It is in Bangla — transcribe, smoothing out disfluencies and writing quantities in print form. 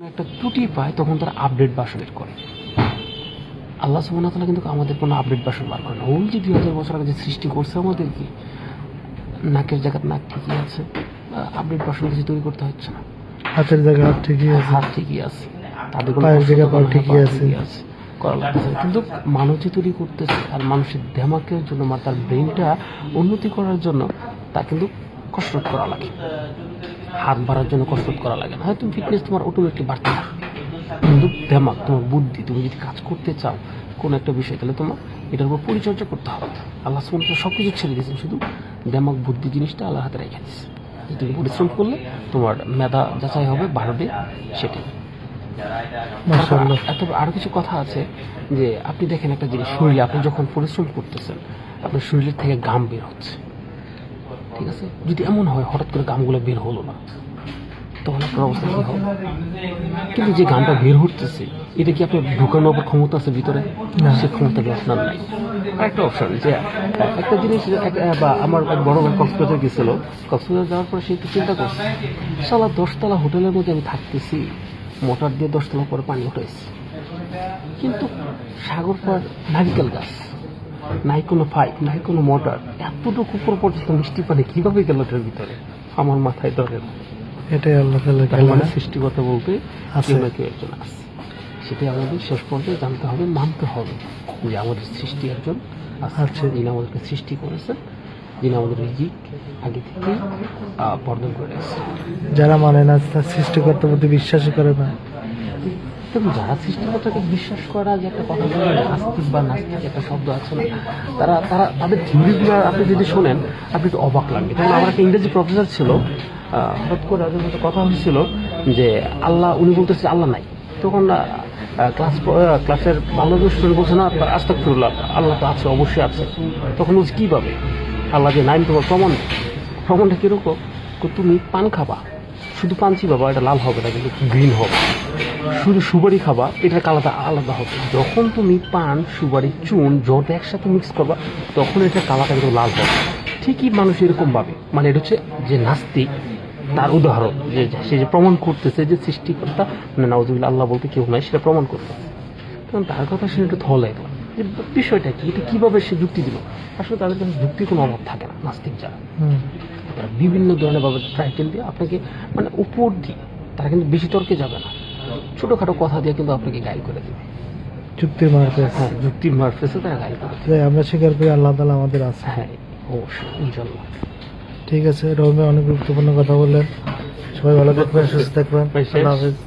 একটা ত্রুটি পায় তখন তারা আপডেট ভার্সন করে। আল্লাহ সুবহানাহু ওয়া তাআলা কিন্তু আমাদের কোনো আপডেট ভার্সন বার করে না। ওই যে 2000 বছর আগে যে সৃষ্টি করছে আমাদেরকে, নাকের জায়গায় নাক ঠিকই আছে, আপডেট ভার্সন কিছু তৈরি করতে হচ্ছে না। হাতের জায়গায় হাত ঠিকই আছে, হাত ঠিকই আছে, তাদের কোনো পায়ের জায়গায় পা কষ্ট ঠিকই পা আছে। করা লাগতেছে। কিন্তু মানুষ যে তৈরি করতেছে আর মানুষের দেমাকের জন্য বা তার ব্রেনটা উন্নতি করার জন্য তা কিন্তু কসরত করা লাগে। হাত বাড়ার জন্য কসরত করা লাগে না। হয়তো ফিটনেস তোমার অটোমেটিক বাড়তে থাকবে, কিন্তু দেমাক, তোমার বুদ্ধি, তুমি যদি কাজ করতে চাও কোনো একটা বিষয়, তাহলে তোমার এটার উপর পরিচর্যা করতে হবে। আল্লাহ সুবহানাহু ওয়া তাআলা সব কিছু ছেড়ে দিয়েছেন, শুধু দেমাক বুদ্ধি জিনিসটা আল্লাহর হাতে রেখে দিয়েছে। তুমি পরিশ্রম করলে তোমার মেধা যাচাই হবে, বাড়বে, সেটাই। মাশাআল্লাহ। এত আরো কিছু কথা আছে যে আপনি দেখেন একটা জিনিস, শরীরে আপনি যখন পরিশ্রম করতেছেন আপনার শরীরের থেকে ঘাম বের হচ্ছে, ঠিক আছে? যদি এমন হয় হঠাৎ করে ঘামগুলো বের হলো না, তখন আপনার অবস্থা কী হবে? কিন্তু যে গানটা বের হতেছে, এটা কি আপনার ঢুকানোর ক্ষমতা আছে ভিতরে? না। সে ক্ষমতাটা আপনার নাই। আরেকটা অপশন যে একটা জিনিস, বা আমার এক বড় ভাই কক্সবাজার গেছিল, কক্সবাজার যাওয়ার পরে সে একটু চিন্তা করছে, সালা 10তলা হোটেলের মধ্যে আমি থাকতেছি, মোটর দিয়ে 10তলা পরে পানি উঠাইছি, কিন্তু সাগর পার নারিকেল গাছ নাই, কোনো পাইপ নাই, কোনো মোটর, এতটুকু উপর পর্যন্ত মিষ্টি পানি কিভাবে গেল এটার ভিতরে? আমার মাথায় ধরে না। এটাই আল্লাহ তাআলার তার খেলা। মানে সৃষ্টিকর্তা বলতে আছে। কেউ না কেউ একজন আছে। সেটাই আমাদের শেষ পর্যায়ে জানতে হবে, মানতে হবে যে আমাদের সৃষ্টি একজন আছে, আছে। যিনি আমাদেরকে সৃষ্টি করেছেন, যিনি আমাদের রিজিক আগে থেকেই বর্ণন করে রেখেছেন। যারা মানে না, তার সৃষ্টিকর্তার প্রতি বিশ্বাসই করে না। এবং যারা সৃষ্টিকর্তাকে বিশ্বাস করা, যে একটা কথা বলে আস্তিক বা নাস্তিক একটা শব্দ আছে না, তারা তারা তাদের থিওরিগুলো আপনি যদি শোনেন আপনি একটু অবাক লাগবে। যেমন আমার একটা ইংরেজি প্রফেসর ছিল, হঠাৎ করে ওদের মধ্যে কথা হয়েছিল যে আল্লাহ, উনি বলতেছে আল্লাহ নাই, তখন ক্লাসের ভালো স্টুডেন্ট বলছে না আস্তাগফিরুল্লাহ, আল্লাহ তো আছে, অবশ্যই আছে। তখন বলছে কীভাবে আল্লাহ যে নাই, তোমার প্রমাণটা কীরকম? তুমি পান খাবা, শুধু পান চিবাবা, এটা লাল হবে না কিন্তু গ্রিন হবে। শুধু সুপারি খাবা, এটার কালারটা আলাদা হবে। যখন তুমি পান, সুপারি, চুন যত একসাথে মিক্স করবা, তখন এটার কালারটা কিন্তু লাল হবে। ঠিকই মানুষ এরকম ভাবে, মানে এটা হচ্ছে যে নাস্তিক, তার উদাহরণ, যে সে যে প্রমাণ করতেছে যে সৃষ্টিকর্তা মানে নাউজুবিল্লাহ, আল্লাহ বলতে কেউ নাই, সেটা প্রমাণ করতেছে। তখন তার কথা শুনে একটু থল লাগলাম যে বিষয়টা কি, এটা কীভাবে সে যুক্তি দিল। আসলে তাদের কাছে যুক্তির কোনো অভাব থাকে না, নাস্তিক যারা, তারা বিভিন্ন ধরনের ভাবে ট্রাইটেল দিয়ে আপনাকে, মানে উপর দিয়ে, তারা কিন্তু বেশি তর্কে যাবে না, ছোটোখাটো কথা দিয়ে কিন্তু আপনাকে গাইড করে দেবে। যুক্তির মার্কে। হ্যাঁ, যুক্তির মারফেসে তারা গাইড করে দেবে। তাই আমরা স্বীকার করি আল্লাহ তাআলা আমাদের আছে। হ্যাঁ, অবশ্যই, ইনশাল্লাহ। ঠিক আছে, রহিম ভাই অনেক গুরুত্বপূর্ণ কথা বললেন। সবাই ভালো থাকবেন, সুস্থ থাকবেন। আল্লাহ হাফেজ।